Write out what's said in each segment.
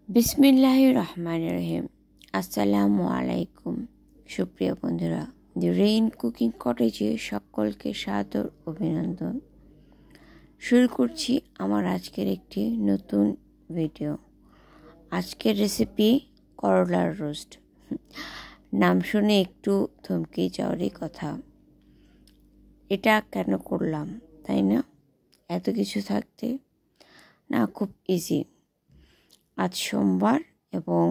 বিসমিল্লাহির রহমানির রহিম। আসসালামু আলাইকুম। সুপ্রিয় বন্ধুরা, দি রেইন কুকিং কটেজে সকলকে সাদর অভিনন্দন। শুরু করছি আমার আজকের একটি নতুন ভিডিও। আজকের রেসিপি করলার রোস্ট। নাম শুনে একটু থমকে যাওয়ারই কথা। এটা কেন করলাম, তাই না? এত কিছু থাকতে না, খুব ইজি। আজ সোমবার এবং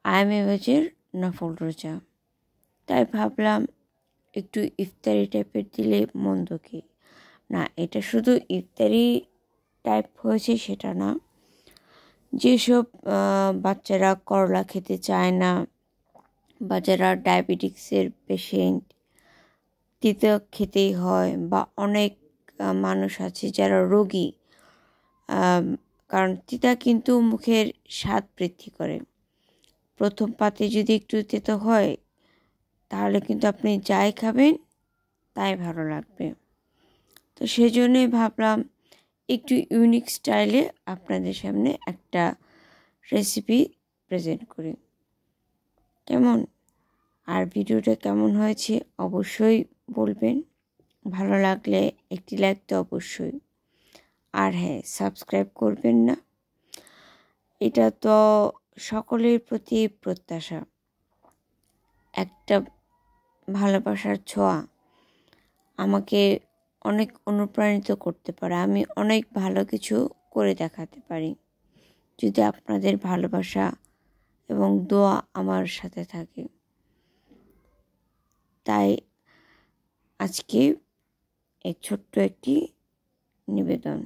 আয়ামেবাজের নফল রোজা, তাই ভাবলাম একটু ইফতারি টাইপের দিলে মন্দ কি না। এটা শুধু ইফতারি টাইপ হয়েছে সেটা না, যেসব বাচ্চারা করলা খেতে চায় না বা যারা ডায়াবেটিক্সের পেশেন্ট, তিতা খেতেই হয়, বা অনেক মানুষ আছে যারা রোগী, কারণ তিতা কিন্তু মুখের স্বাদ বৃদ্ধি করে। প্রথম পাতে যদি একটু তেতো হয় তাহলে কিন্তু আপনি যাই খাবেন তাই ভালো লাগবে। তো সেজন্যই ভাবলাম একটু ইউনিক স্টাইলে আপনাদের সামনে একটা রেসিপি প্রেজেন্ট করি। কেমন, আর ভিডিওটা কেমন হয়েছে অবশ্যই বলবেন। ভালো লাগলে একটি লাইক তো অবশ্যই, আর হ্যাঁ, সাবস্ক্রাইব করবেন না। এটা তো সকলের প্রতি প্রত্যাশা। একটা ভালোবাসার ছোঁয়া আমাকে অনেক অনুপ্রাণিত করতে পারে। আমি অনেক ভালো কিছু করে দেখাতে পারি যদি আপনাদের ভালোবাসা এবং দোয়া আমার সাথে থাকে। তাই আজকে এই ছোট্ট একটি নিবেদন।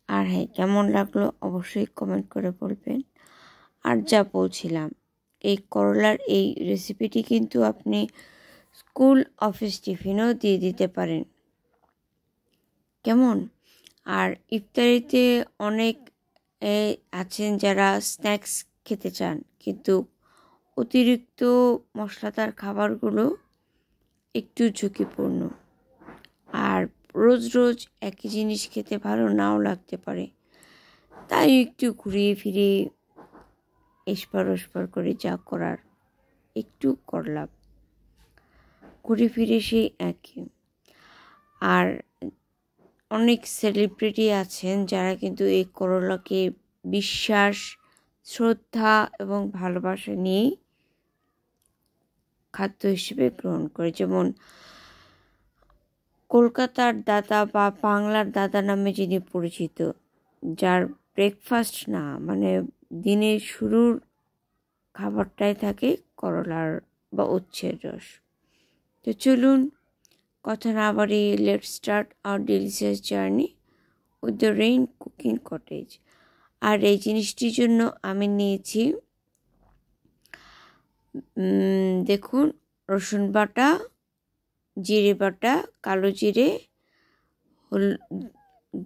আর হ্যাঁ, কেমন লাগলো অবশ্যই কমেন্ট করে বলবেন। আর যা বলছিলাম, এই করলার এই রেসিপিটি কিন্তু আপনি স্কুল অফিস টিফিনও দিয়ে দিতে পারেন। কেমন, আর ইফতারিতে অনেক আছেন যারা স্ন্যাক্স খেতে চান, কিন্তু অতিরিক্ত মশলাদার খাবারগুলো একটু ঝুঁকিপূর্ণ, আর রোজ রোজ একই জিনিস খেতে ভালো নাও লাগতে পারে। তাই একটু ঘুরিয়ে ফিরিয়ে এসপার ওসপার করে যা করার একটু করলাম, ঘুরে ফিরে সেই একই। আর অনেক সেলিব্রিটি আছেন যারা কিন্তু এই করলাকে বিশ্বাস, শ্রদ্ধা এবং ভালোবাসা নিয়েই খাদ্য হিসেবে গ্রহণ করে। যেমন কলকাতার দাদা বা বাংলার দাদা নামে যিনি পরিচিত, যার ব্রেকফাস্ট না, মানে দিনের শুরুর খাবারটাই থাকে করলার বা উচ্ছের রস। তো চলুন কথা না বাড়িয়ে let's start our delicious journey with the rain cooking cottage. আর এই জিনিসটির জন্য আমি নিয়েছি, দেখুন, রসুন বাটা, জিরে বাটা, কালো জিরে,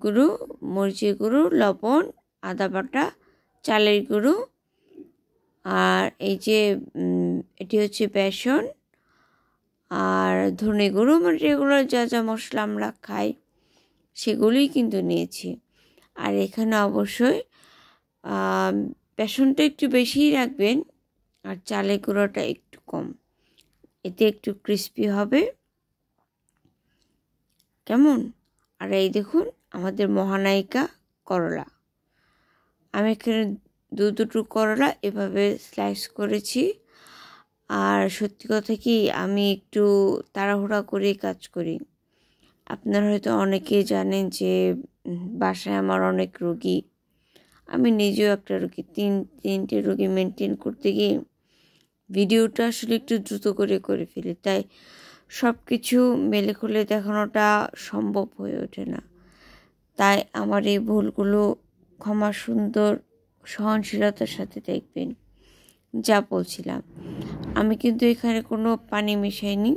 গুঁড়ো, মরিচের গুঁড়ো, লবণ, আদা বাটা, চালের গুঁড়ো, আর এই যে এটি হচ্ছে বেসন, আর ধনে গুঁড়ো, মানে এগুলো যা যা মশলা আমরা খাই সেগুলোই কিন্তু নিয়েছি। আর এখানে অবশ্যই বেসনটা একটু বেশিই রাখবেন আর চালের গুঁড়োটা একটু কম, এতে একটু ক্রিস্পি হবে। কেমন, আর এই দেখুন আমাদের মহানায়িকা করলা। আমি এখানে দুটো করলা এভাবে স্লাইস করেছি। আর সত্যি কথা কি, আমি একটু তাড়াহুড়া করে কাজ করি। আপনারা হয়তো অনেকেই জানেন যে বাসায় আমার অনেক রোগী, আমি নিজেও একটা রোগী। তিনটে রোগী মেনটেন করতে গিয়ে ভিডিওটা আসলে একটু দ্রুত করে ফেলি, তাই সব কিছু মেলে খুলে দেখানোটা সম্ভব হয়ে ওঠে না। তাই আমার এই ভুলগুলো ক্ষমা সুন্দর সহনশীলতার সাথে দেখবেন। যা বলছিলাম, আমি কিন্তু এখানে কোনো পানি মিশাইনি,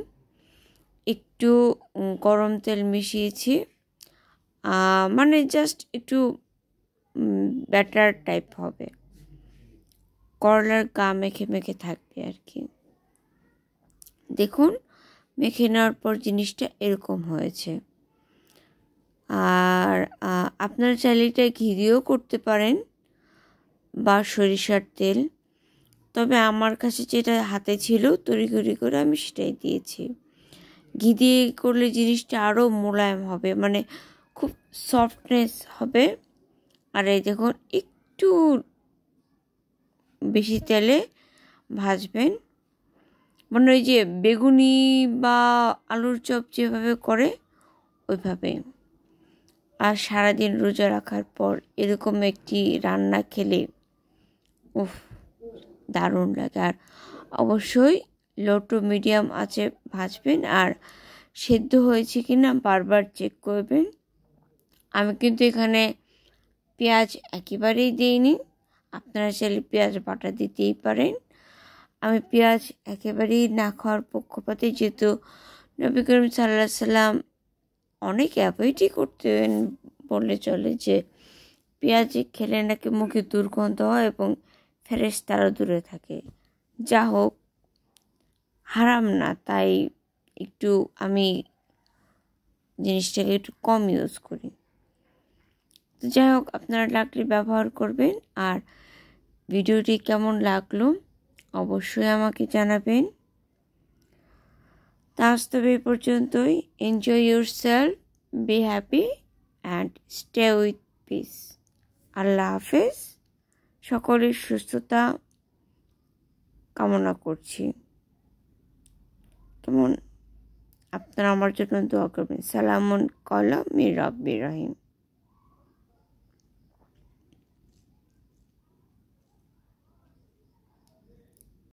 একটু গরম তেল মিশিয়েছি, মানে জাস্ট একটু ব্যাটার টাইপ হবে, করলার গা মেখে মেখে থাকবে আর কি। দেখুন মেখে নেওয়ার পর জিনিসটা এরকম হয়েছে। আর আপনারা চাইলে এটা ঘি দিয়েও করতে পারেন, বা সরিষার তেল, তবে আমার কাছে যেটা হাতে ছিল তড়িঘড়ি করে আমি সেটাই দিয়েছি। ঘি দিয়ে করলে জিনিসটা আরও মোলায়েম হবে, মানে খুব সফটনেস হবে। আর এই দেখুন একটু বেশি তেলে ভাজবেন, মানে ওই যে বেগুনি বা আলুর চপ যেভাবে করে ওইভাবে। আর সারাদিন রোজা রাখার পর এরকম একটি রান্না খেলে উফ, দারুণ লাগে। আর অবশ্যই লো টু মিডিয়াম আঁচে ভাজবেন, আর সেদ্ধ হয়েছে কিনা বারবার চেক করবেন। আমি কিন্তু এখানে পেঁয়াজ একেবারেই দিইনি, আপনারা চাইলে পেঁয়াজ বাটা দিতেই পারেন। আমি পেঁয়াজ একেবারেই না খাওয়ার পক্ষপাতী, যেহেতু নবী করিম সাল্লাল্লাহু আলাইহি সাল্লাম অনেক অ্যাভয়েডই করতেন বললে চলে, যে পেঁয়াজ খেলে নাকি মুখে দুর্গন্ধ হয় এবং ফেরেশতারা দূরে থাকে। যা হোক, হারাম না, তাই একটু আমি জিনিসটাকে একটু কম ইউজ করি। তো যাই হোক, আপনারা লাগলে ব্যবহার করবেন। আর ভিডিওটি কেমন লাগলো অবশ্যই আমাকে জানাবেন। তা আজ তবে এই পর্যন্তই। Enjoy yourself, be happy and stay with peace. আল্লাহ হাফেজ। সকলের সুস্থতা কামনা করছি। কেমন, আপনারা আমার জন্য দোয়া করবেন। সালামুন কালাম মির রাব্বির রহিম।